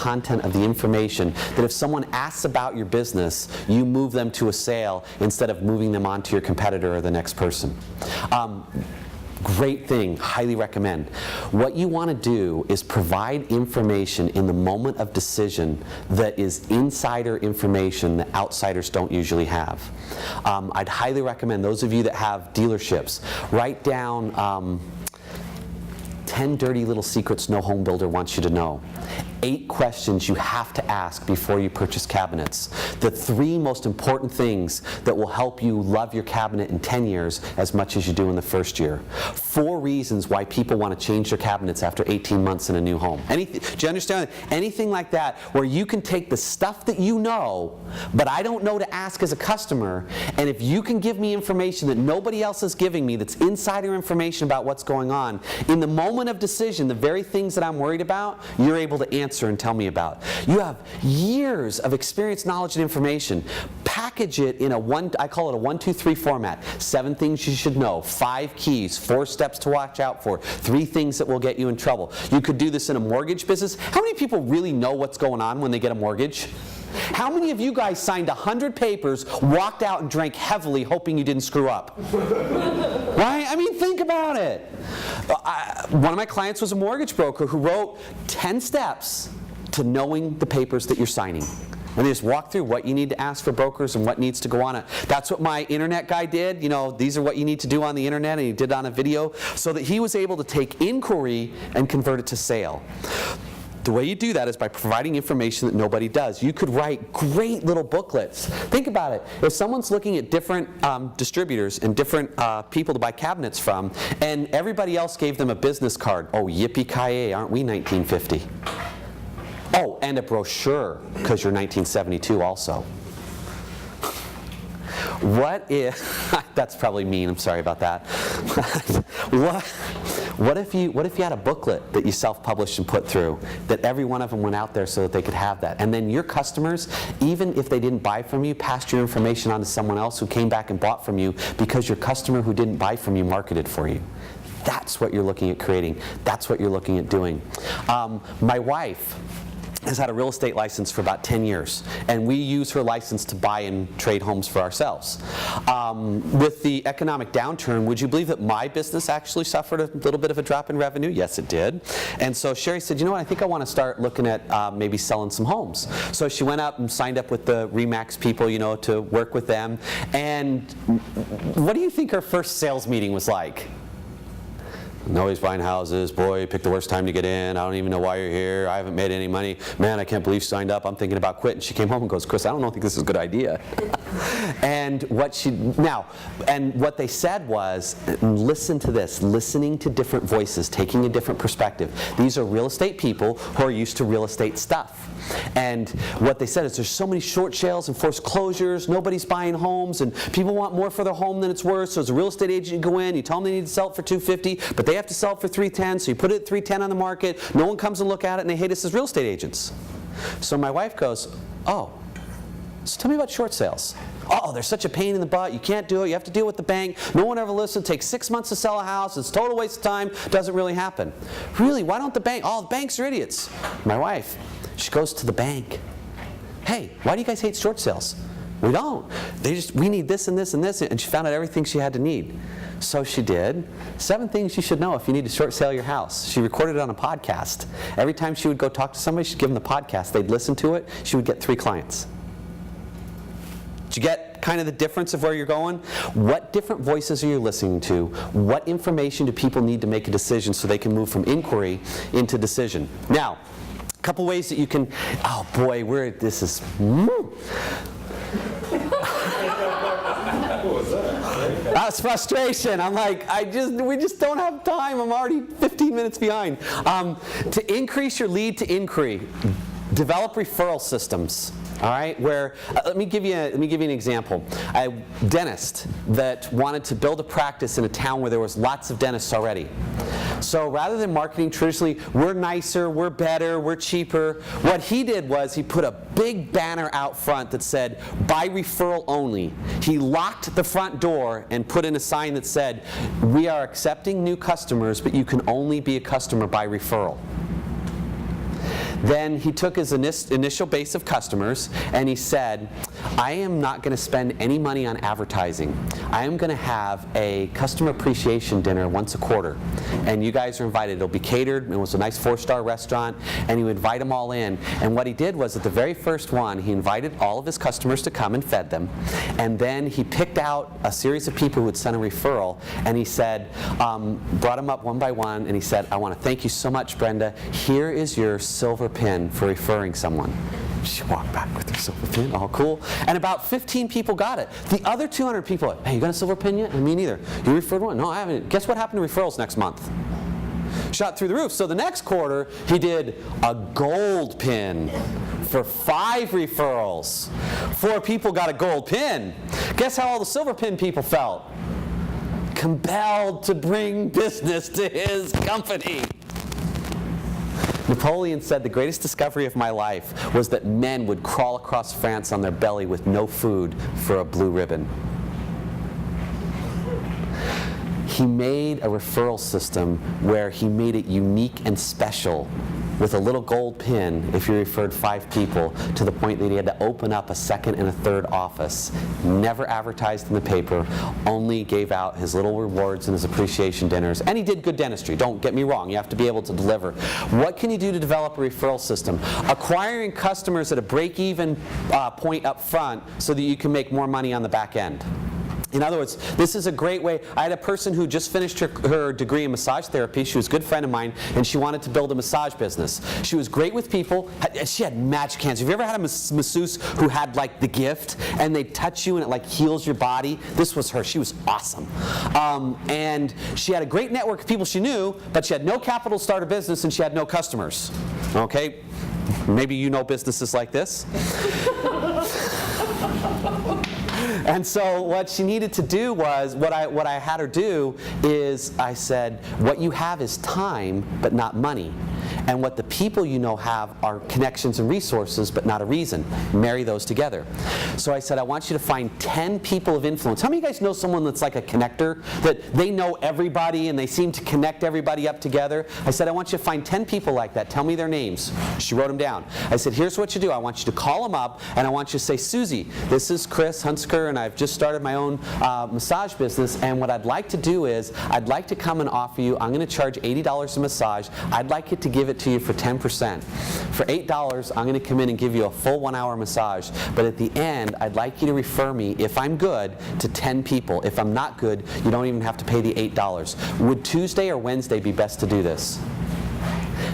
content of the information that if someone asks about your business, you move them to a sale instead of moving them on to your competitor or the next person. Great thing, highly recommend. What you want to do is provide information in the moment of decision that is insider information that outsiders don't usually have. I'd highly recommend those of you that have dealerships, write down 10 dirty little secrets no home builder wants you to know. 8 questions you have to ask before you purchase cabinets. The 3 most important things that will help you love your cabinet in 10 years as much as you do in the first year. 4 reasons why people want to change their cabinets after 18 months in a new home. Do you understand? Anything like that where you can take the stuff that you know, but I don't know to ask as a customer, and if you can give me information that nobody else is giving me that's insider information about what's going on, in the moment of decision, the very things that I'm worried about, you're able to answer and tell me about. You have years of experience, knowledge, and information. Package it in I call it a 1, 2, 3 format. 7 things you should know, 5 keys, 4 steps to watch out for, 3 things that will get you in trouble. You could do this in a mortgage business. How many people really know what's going on when they get a mortgage? How many of you guys signed 100 papers, walked out and drank heavily hoping you didn't screw up? Right? I mean, think about it. One of my clients was a mortgage broker who wrote 10 steps to knowing the papers that you're signing. And they just walk through what you need to ask for brokers and what needs to go on it. That's what my internet guy did. You know, these are what you need to do on the internet, and he did it on a video so that he was able to take inquiry and convert it to sale. The way you do that is by providing information that nobody does. You could write great little booklets. Think about it. If someone's looking at different distributors and different people to buy cabinets from, and everybody else gave them a business card, oh, yippee-ki-yay, aren't we 1950? Oh, and a brochure, because you're 1972 also. What if, that's probably mean, I'm sorry about that. What if you had a booklet that you self-published and put through, that every one of them went out there so that they could have that? And then your customers, even if they didn't buy from you, passed your information on to someone else who came back and bought from you because your customer who didn't buy from you marketed for you. That's what you're looking at creating. That's what you're looking at doing. My wife has had a real estate license for about 10 years, and we use her license to buy and trade homes for ourselves. With the economic downturn, would you believe that my business actually suffered a little bit of a drop in revenue? Yes, it did. And so Sherry said, you know what, I think I want to start looking at maybe selling some homes. So she went up and signed up with the RE/MAX people, you know, to work with them. And what do you think her first sales meeting was like? Nobody's buying houses. Boy, you picked the worst time to get in. I don't even know why you're here. I haven't made any money. Man, I can't believe you signed up. I'm thinking about quitting. She came home and goes, Chris, I don't think this is a good idea. And what they said was, listen to this, listening to different voices, taking a different perspective. These are real estate people who are used to real estate stuff. And what they said is there's so many short sales and forced closures, nobody's buying homes, and people want more for their home than it's worth. So as a real estate agent, you go in, you tell them they need to sell it for $250, but they have to sell it for $310, so you put it at $310 on the market, no one comes and look at it, and they hate us as real estate agents. So my wife goes, oh, so tell me about short sales. Oh, they're such a pain in the butt, you can't do it, you have to deal with the bank, no one ever listens, it takes 6 months to sell a house, it's a total waste of time, doesn't really happen. Really, why don't the bank, oh, the banks are idiots. My wife, she goes to the bank. Hey, why do you guys hate short sales? We don't. We need this and this and this, and she found out everything she had to need. So she did. 7 things you should know if you need to short sale your house. She recorded it on a podcast. Every time she would go talk to somebody, she'd give them the podcast. They'd listen to it. She would get 3 clients. Did you get kind of the difference of where you're going? What different voices are you listening to? What information do people need to make a decision so they can move from inquiry into decision? Now, a couple ways that you can, oh boy, this is, That's frustration. I'm like, we just don't have time. I'm already 15 minutes behind. To increase your lead to inquiry, develop referral systems. All right, where let me give you an example. A dentist that wanted to build a practice in a town where there was lots of dentists already. So rather than marketing traditionally, we're nicer, we're better, we're cheaper, what he did was he put a big banner out front that said, by referral only. He locked the front door and put in a sign that said, we are accepting new customers, but you can only be a customer by referral. Then he took his initial base of customers and he said, I am not going to spend any money on advertising. I am going to have a customer appreciation dinner once a quarter. And you guys are invited. It'll be catered. It was a nice 4-star restaurant. And he would invite them all in. And what he did was, at the very first one, he invited all of his customers to come and fed them. And then he picked out a series of people who would send a referral. And he said, brought them up one by one. And he said, I want to thank you so much, Brenda. Here is your silver pin for referring someone. She walked back with her silver pin, all cool. And about 15 people got it. The other 200 people, hey, you got a silver pin yet? Me neither. You referred one? No, I haven't. Guess what happened to referrals next month? Shot through the roof. So the next quarter, he did a gold pin for 5 referrals. 4 people got a gold pin. Guess how all the silver pin people felt? Compelled to bring business to his company. Napoleon said the greatest discovery of my life was that men would crawl across France on their belly with no food for a blue ribbon. He made a referral system where he made it unique and special with a little gold pin if you referred 5 people, to the point that he had to open up a second and a third office. Never advertised in the paper, only gave out his little rewards and his appreciation dinners. And he did good dentistry, don't get me wrong, you have to be able to deliver. What can you do to develop a referral system? Acquiring customers at a break-even point up front so that you can make more money on the back end. In other words, this is a great way. I had a person who just finished her degree in massage therapy. She was a good friend of mine, and she wanted to build a massage business. She was great with people. She had magic hands. Have you ever had a masseuse who had like the gift, and they touch you and it like heals your body? This was her. She was awesome. And she had a great network of people she knew, but she had no capital to start a business, and she had no customers. Okay? Maybe you know businesses like this. And so what she needed to do was, what I had her do is, I said, what you have is time, but not money. And what the people you know have are connections and resources, but not a reason. Marry those together. So I said, I want you to find 10 people of influence. How many of you guys know someone that's like a connector? That they know everybody and they seem to connect everybody up together? I said, I want you to find 10 people like that. Tell me their names. She wrote them down. I said, here's what you do. I want you to call them up, and I want you to say, Susie, this is Chris Hunsker, and I've just started my own massage business, and what I'd like to do is, I'd like to come and offer you, I'm going to charge $80 a massage. I'd like it to give it to you for 10%. For $8, I'm going to come in and give you a full 1-hour massage, but at the end, I'd like you to refer me, if I'm good, to 10 people. If I'm not good, you don't even have to pay the $8. Would Tuesday or Wednesday be best to do this?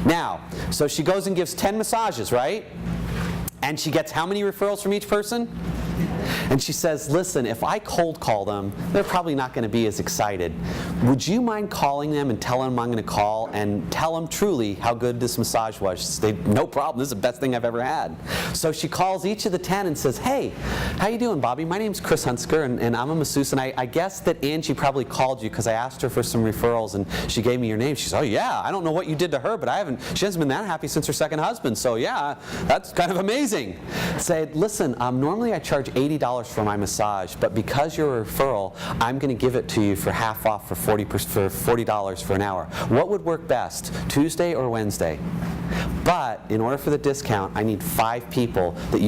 Now, so she goes and gives 10 massages, right? And she gets how many referrals from each person? And she says, listen, if I cold call them, they're probably not going to be as excited. Would you mind calling them and telling them I'm going to call and tell them truly how good this massage was? They, no problem, this is the best thing I've ever had. So she calls each of the 10 and says, hey, how you doing, Bobby? My name's Chris Hunsker, and I'm a masseuse, and I guess that Angie probably called you because I asked her for some referrals, and she gave me your name. She said, oh yeah, I don't know what you did to her, but she hasn't been that happy since her second husband, so yeah, that's kind of amazing. Said, listen, normally I charge $80 for my massage, but because you're a referral, I'm going to give it to you for half off for $40 for an hour. What would work best, Tuesday or Wednesday? But in order for the discount, I need 5 people that you